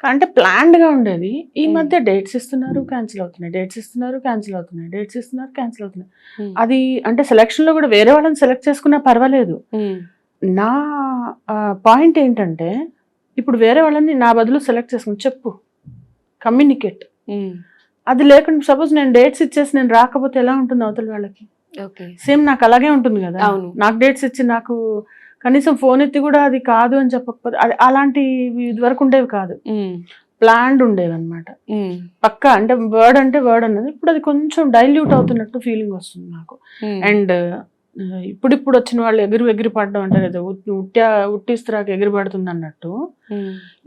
అంటే ప్లాన్డ్ గా ఉండేది. ఈ మధ్య డేట్స్ ఇస్తున్నారు, క్యాన్సిల్ అవుతున్నాయి, డేట్స్ ఇస్తున్నారు, క్యాన్సిల్ అవుతున్నాయి, డేట్స్ ఇస్తున్నారు, క్యాన్సిల్ అవుతున్నాయి. అది అంటే సెలక్షన్ లో కూడా వేరే వాళ్ళని సెలెక్ట్ చేసుకున్నా పర్వాలేదు. నా పాయింట్ ఏంటంటే ఇప్పుడు వేరే వాళ్ళని నా బదులు సెలెక్ట్ చేసుకుని చెప్పు, కమ్యూనికేట్. అది లేకుండా సపోజ్ నేను డేట్స్ ఇచ్చేసి నేను రాకపోతే ఎలా ఉంటుంది అవతల వాళ్ళకి? సేమ్ నాకు అలాగే ఉంటుంది కదా. నాకు డేట్స్ ఇచ్చి నాకు కనీసం ఫోన్ ఎత్తి కూడా అది కాదు అని చెప్పకపోతే అలాంటివి ఇది వరకు ఉండేవి కాదు, ప్లాన్డ్ ఉండేవి అనమాట. పక్కా అంటే వర్డ్ అన్నది ఇప్పుడు అది కొంచెం డైల్యూట్ అవుతున్నట్టు ఫీలింగ్ వస్తుంది నాకు. అండ్ ఇప్పుడు వచ్చిన వాళ్ళు ఎగిరి పడడం అంటే కదా, ఉట్టిస్తరాకు ఎగిరి పడుతుంది అన్నట్టు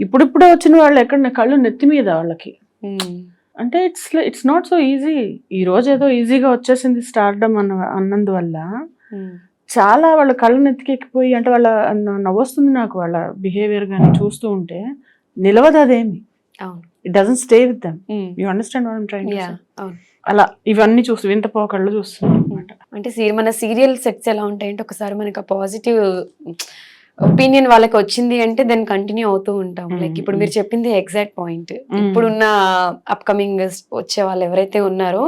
ఇప్పుడిప్పుడే వచ్చిన వాళ్ళు ఎక్కడ కళ్ళు నెత్తి మీద వాళ్ళకి. అంటే ఇట్స్ నాట్ సో ఈజీ. ఈ రోజు ఏదో ఈజీగా వచ్చేసింది స్టార్డమ్ అన్నందువల్ల చాలా వాళ్ళ కళ్ళు నెత్తికెక్కిపోయి అంటే వాళ్ళ నవ్వొస్తుంది నాకు వాళ్ళ బిహేవియర్ కానీ చూస్తూ ఉంటే. నిలవదు అదేమి, it doesn't stay with them. You understand what I'm trying to say? అలా ఇవన్నీ చూస్తూ వింత పోకళ్ళు చూస్తున్నాం అనమాట. అంటే మన సీరియల్ సెట్స్ ఎలా ఉంటాయంటే ఒకసారి మనకి పాజిటివ్ ఒపీనియన్ వాళ్ళకి వచ్చింది అంటే దాన్ని కంటిన్యూ అవుతూ ఉంటాం. లైక్ ఇప్పుడు మీరు చెప్పింది ఎగ్జాక్ట్ పాయింట్. ఇప్పుడున్న అప్కమింగ్ వచ్చే వాళ్ళు ఎవరైతే ఉన్నారో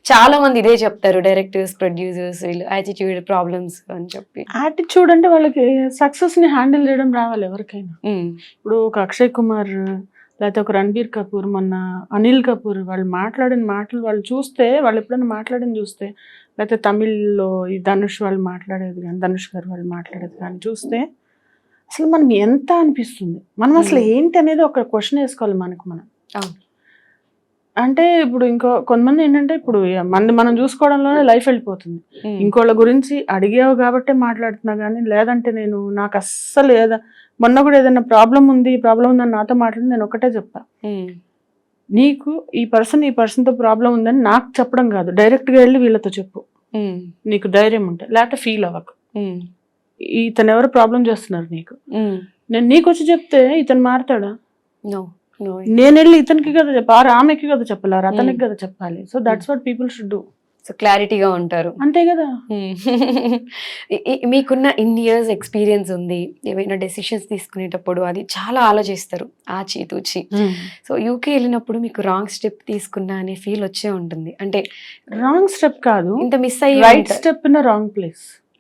చాలా మంది ఇదే చెప్తారు, డైరెక్టర్స్, ప్రొడ్యూసర్స్, వీళ్ళు యాటిట్యూడ్ ప్రాబ్లమ్స్ అని చెప్పి. యాటిట్యూడ్ అంటే వాళ్ళకి సక్సెస్ ని హ్యాండిల్ చేయడం రావాలి ఎవరికైనా. ఇప్పుడు ఒక అక్షయ్ కుమార్ లేకపోతే ఒక రణబీర్ కపూర్, మొన్న అనిల్ కపూర్ వాళ్ళు మాట్లాడిన మాటలు వాళ్ళు చూస్తే, వాళ్ళు ఎప్పుడైనా మాట్లాడిన చూస్తే, లేకపోతే తమిళ్లో ఈ ధనుష్ వాళ్ళు మాట్లాడేది కానీ, ధనుష్ గారు వాళ్ళు మాట్లాడేది కానీ చూస్తే అసలు మనం ఎంత అనిపిస్తుంది. మనం అసలు ఏంటి అనేది ఒక క్వశ్చన్ వేసుకోవాలి మనకు మనం. అంటే ఇప్పుడు కొంతమంది ఏంటంటే ఇప్పుడు మనం చూసుకోవడంలోనే లైఫ్ వెళ్ళిపోతుంది. ఇంకోళ్ళ గురించి అడిగావు కాబట్టే మాట్లాడుతున్నా కానీ, లేదంటే నాకు అస్సలు మొన్న కూడా ఏదైనా ప్రాబ్లం ఉందని నాతో మాట్లాడి నేను ఒకటే చెప్తా, నీకు ఈ పర్సన్తో ప్రాబ్లం ఉందని నాకు చెప్పడం కాదు, డైరెక్ట్గా వెళ్ళి వీళ్ళతో చెప్పు, నీకు ధైర్యం ఉంటే. లేకపోతే ఫీల్ అవ్వకు, ఇతను ఎవరు ప్రాబ్లం చేస్తున్నారు నీకు, నేను నీకు వచ్చి చెప్తే ఇతను మారుతాడా? నేను వెళ్ళి ఇతనికి కదా చెప్పాలి, ఆమెకి కదా చెప్పాలి, అతనికి కదా చెప్పాలి. So that's what people should do. So క్లారిటీగా ఉంటారు, అంతే కదా. మీకున్న ఇన్ని ఇయర్స్ ఎక్స్పీరియన్స్ ఉంది, ఏవైనా డెసిషన్స్ తీసుకునేటప్పుడు అది చాలా ఆలోచిస్తారు ఆచితూచి. సో యూకే వెళ్ళినప్పుడు మీకు రాంగ్ స్టెప్ తీసుకున్నా అనే ఫీల్ వచ్చే ఉంటుంది. అంటే రాంగ్ స్టెప్ కాదు, ఇంత మిస్ అయ్యి right step in wrong place.